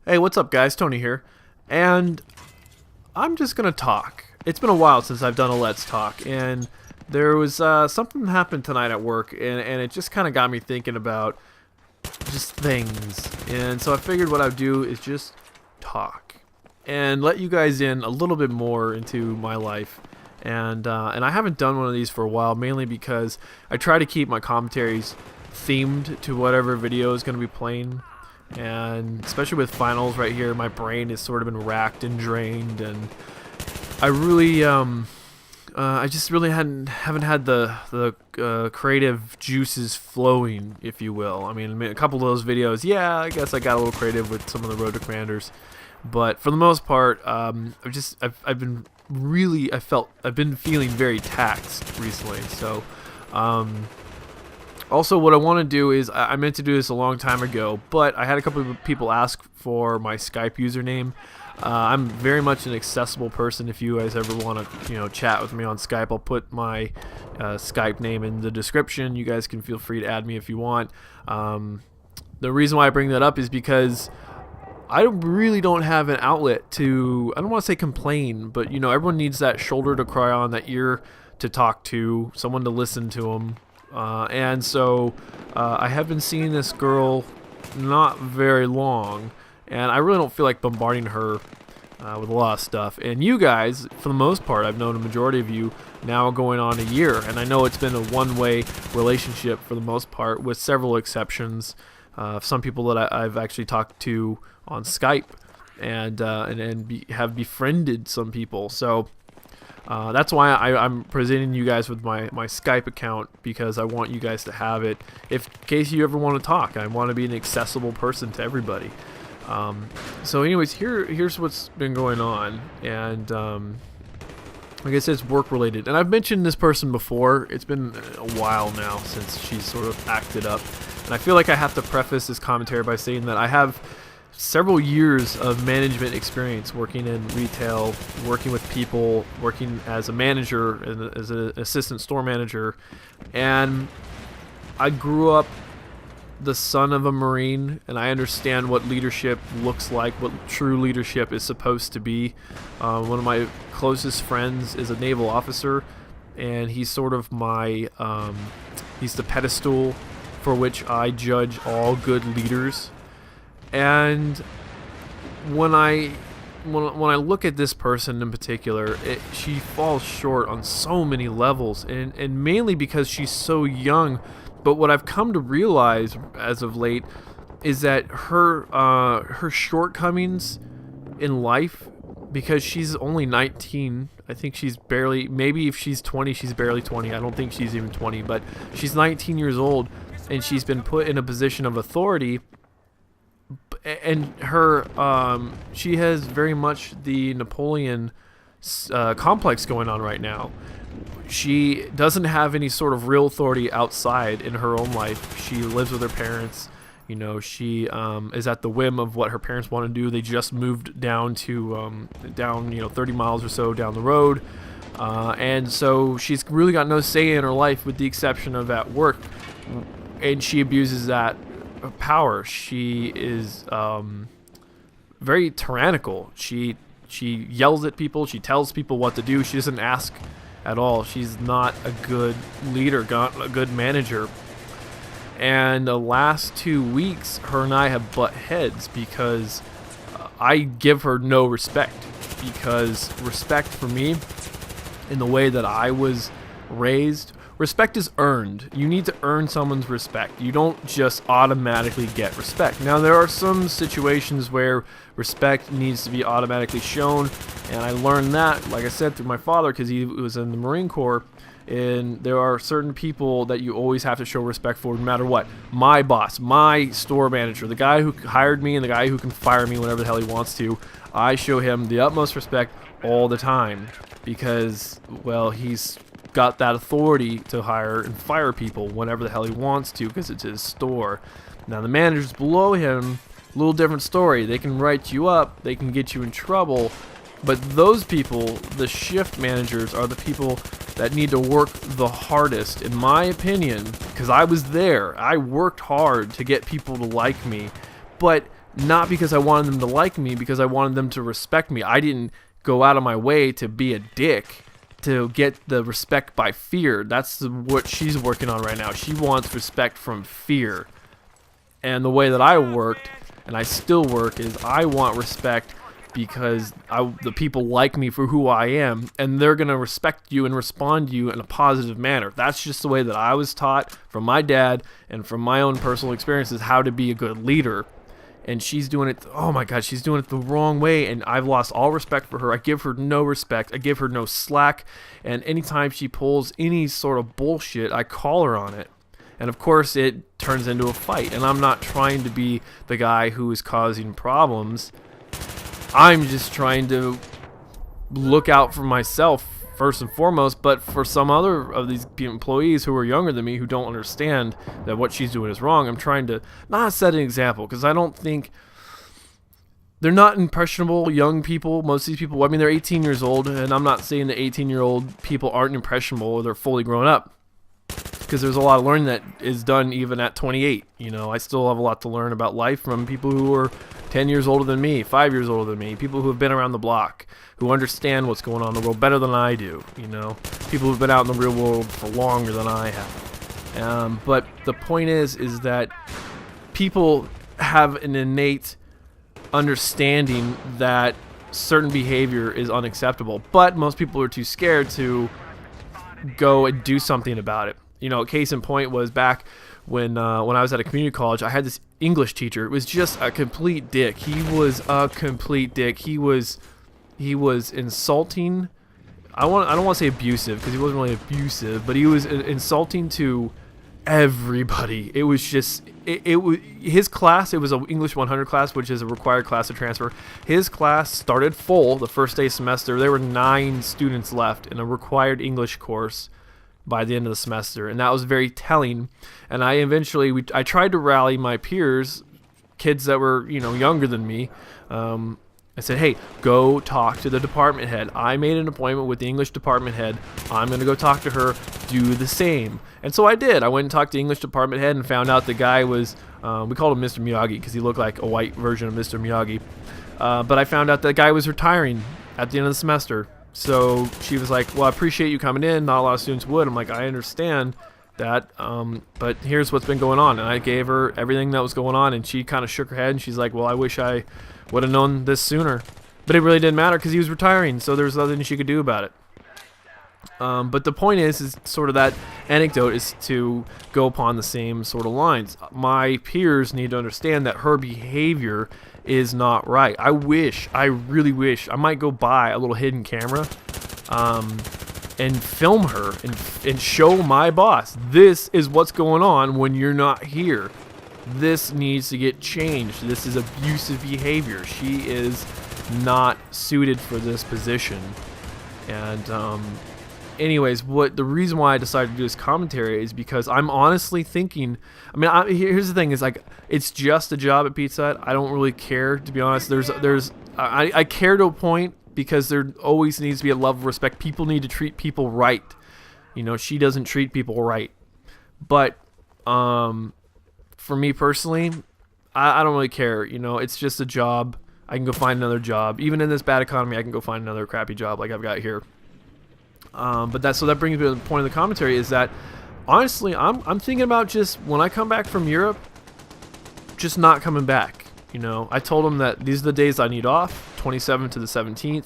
Hey, what's up, guys? Tony here, and I'm just gonna talk. It's been a while since I've done a Let's Talk, and there was something that happened tonight at work, and it just kind of got me thinking about just things. And so I figured what I'd do is just talk and let you guys in a little bit more into my life. And I haven't done one of these for a while, mainly because I try to keep my commentaries themed to whatever video is going to be playing. And especially with finals right here, my brain has sort of been racked and drained, and I really I just really haven't had the creative juices flowing, if you will. I mean, a couple of those videos, yeah, I guess I got a little creative with some of the Road to Commanders, but for the most part, I've been really, I've been feeling very taxed recently. So also, what I want to do is, I meant to do this a long time ago, but I had a couple of people ask for my Skype username. I'm very much an accessible person. If you guys ever want to, chat with me on Skype, I'll put my Skype name in the description. You guys can feel free to add me if you want. The reason why I bring that up is because I really don't have an outlet to, I don't want to say complain, but everyone needs that shoulder to cry on, that ear to talk to, someone to listen to them. And so I have been seeing this girl not very long, and I really don't feel like bombarding her with a lot of stuff. And you guys, for the most part, I've known a majority of you now going on a year, and I know it's been a one-way relationship for the most part, with several exceptions. Some people that I've actually talked to on Skype, and have befriended some people. So that's why I'm presenting you guys with my Skype account, because I want you guys to have it in case you ever want to talk. I want to be an accessible person to everybody. So anyways, here's what's been going on, and like I said, it's work related, and I've mentioned this person before. It's been a while now since she's sort of acted up, and I feel like I have to preface this commentary by saying that I have several years of management experience working in retail, working with people, working as a manager, as an assistant store manager, and I grew up the son of a Marine, and I understand what leadership looks like, what true leadership is supposed to be. One of my closest friends is a naval officer, and he's sort of my, he's the pedestal for which I judge all good leaders. And when I look at this person in particular, she falls short on so many levels, and mainly because she's so young. But what I've come to realize as of late is that her shortcomings in life, because she's only 19, I think she's barely, maybe if she's 20, she's barely 20. I don't think she's even 20, but she's 19 years old, and she's been put in a position of authority. And she has very much the Napoleon complex going on right now. She doesn't have any sort of real authority outside in her own life. She lives with her parents. She is at the whim of what her parents want to do. They just moved down to 30 miles or so down the road, and so she's really got no say in her life, with the exception of at work, and she abuses that power. She is very tyrannical. She yells at people. She tells people what to do. She doesn't ask at all. She's not a good leader, not a good manager. And the last 2 weeks, her and I have butt heads because I give her no respect. Because respect for me, in the way that I was raised, respect is earned. You need to earn someone's respect. You don't just automatically get respect. Now, there are some situations where respect needs to be automatically shown, and I learned that, like I said, through my father, because he was in the Marine Corps, and there are certain people that you always have to show respect for, no matter what. My boss, my store manager, the guy who hired me and the guy who can fire me whenever the hell he wants to, I show him the utmost respect all the time, because, well, he's got that authority to hire and fire people whenever the hell he wants to, because it's his store. Now, the managers below him, a little different story. They can write you up, they can get you in trouble, but those people, the shift managers, are the people that need to work the hardest, in my opinion, because I was there. I worked hard to get people to like me, but not because I wanted them to like me, because I wanted them to respect me. I didn't go out of my way to be a dick to get the respect by fear. That's what she's working on right now. She wants respect from fear. And the way that I worked, and I still work, is I want respect because the people like me for who I am, and they're going to respect you and respond to you in a positive manner. That's just the way that I was taught from my dad and from my own personal experiences how to be a good leader. And she's doing it, oh my God, she's doing it the wrong way, and I've lost all respect for her. I give her no respect. I give her no slack, and anytime she pulls any sort of bullshit, I call her on it. And of course, it turns into a fight, and I'm not trying to be the guy who is causing problems. I'm just trying to look out for myself first and foremost, but for some other of these employees who are younger than me who don't understand that what she's doing is wrong, I'm trying to not set an example, because I don't think they're not impressionable young people. Most of these people, I mean, they're 18 years old, and I'm not saying that 18-year-old people aren't impressionable or they're fully grown up, because there's a lot of learning that is done even at 28. You know, I still have a lot to learn about life from people who are 10 years older than me, 5 years older than me, people who have been around the block, who understand what's going on in the world better than I do, you know, people who've been out in the real world for longer than I have. But the point is that people have an innate understanding that certain behavior is unacceptable, but most people are too scared to go and do something about it. You know, case in point was back when I was at a community college. I had this English teacher. It was just a complete dick. He was a complete dick. He was insulting. I don't want to say abusive, because he wasn't really abusive, but he was insulting to everybody. It was just it was his class. It was an English 100 class, which is a required class to transfer. His class started full the first day of semester. There were 9 students left in a required English course by the end of the semester, and that was very telling. And I tried to rally my peers, kids that were, you know, younger than me. I said, hey, go talk to the department head. I made an appointment with the English department head. I'm going to go talk to her. Do the same. And so I did. I went and talked to the English department head and found out the guy was, we called him Mr. Miyagi because he looked like a white version of Mr. Miyagi. But I found out that guy was retiring at the end of the semester. So she was like, well, I appreciate you coming in. Not a lot of students would. I'm like, I understand that, but here's what's been going on. And I gave her everything that was going on, and she kind of shook her head, and she's like, well, I wish I would have known this sooner. But it really didn't matter because he was retiring, so there was nothing she could do about it. But the point is sort of that anecdote is to go upon the same sort of lines. My peers need to understand that her behavior is not right. I really wish, I might go buy a little hidden camera and film her and show my boss, this is what's going on when you're not here. This needs to get changed. This is abusive behavior. She is not suited for this position. And anyways, the reason why I decided to do this commentary is because I'm honestly thinking, I mean, here's the thing, is like, it's just a job at Pizza Hut. I don't really care, to be honest. I care to a point, because there always needs to be a level of respect. People need to treat people right. You know, she doesn't treat people right. But for me personally, I don't really care. You know, it's just a job. I can go find another job. Even in this bad economy, I can go find another crappy job like I've got here. But that brings me to the point of the commentary, is that honestly, I'm thinking about just when I come back from Europe, just not coming back. You know, I told them that these are the days I need off, 27th to the 17th.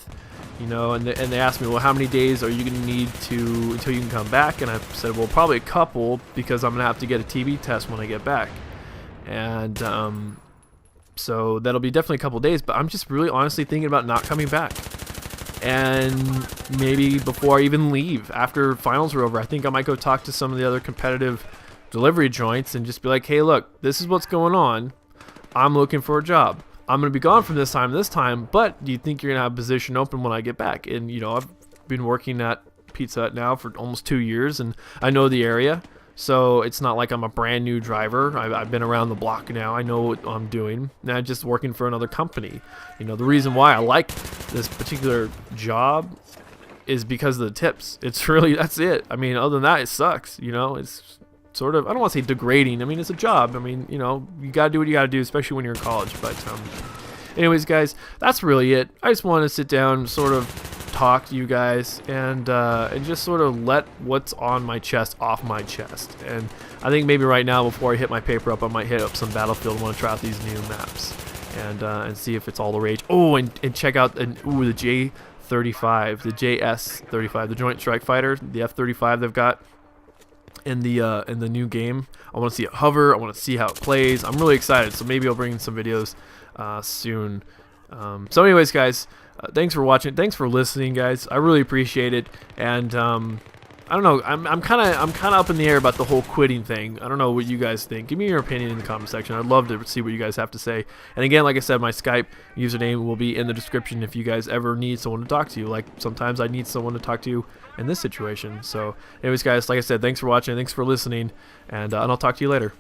You know, and they asked me, well, how many days are you going to need until you can come back? And I said, well, probably a couple, because I'm going to have to get a TB test when I get back. And so that'll be definitely a couple days. But I'm just really honestly thinking about not coming back. And maybe before I even leave, after finals are over, I think I might go talk to some of the other competitive delivery joints and just be like, hey, look, this is what's going on. I'm looking for a job. I'm going to be gone from this time, but do you think you're going to have a position open when I get back? And, you know, I've been working at Pizza Hut now for almost 2 years, and I know the area. So it's not like I'm a brand new driver. I've been around the block now. I know what I'm doing. Now I'm just working for another company. You know, the reason why I like this particular job is because of the tips. It's really, that's it. I mean, other than that, it sucks. You know, it's sort of, I don't want to say degrading. I mean, it's a job. I mean, you know, you got to do what you got to do, especially when you're in college. But anyways, guys, that's really it. I just wanted to sit down, sort of talk to you guys, and just sort of let what's on my chest off my chest. And I think maybe right now, before I hit my paper up, I might hit up some Battlefield. I want to try out these new maps and see if it's all the rage. Oh, and check out the J35, the JS35, the Joint Strike Fighter, the F-35 they've got in the new game. I want to see it hover. I want to see how it plays. I'm really excited. So maybe I'll bring some videos soon. So anyways, guys, thanks for watching. Thanks for listening, guys. I really appreciate it. And I don't know. I'm kind of up in the air about the whole quitting thing. I don't know what you guys think. Give me your opinion in the comment section. I'd love to see what you guys have to say. And again, like I said, my Skype username will be in the description if you guys ever need someone to talk to you. Like sometimes I need someone to talk to in this situation. So anyways, guys, like I said, thanks for watching. Thanks for listening. And I'll talk to you later.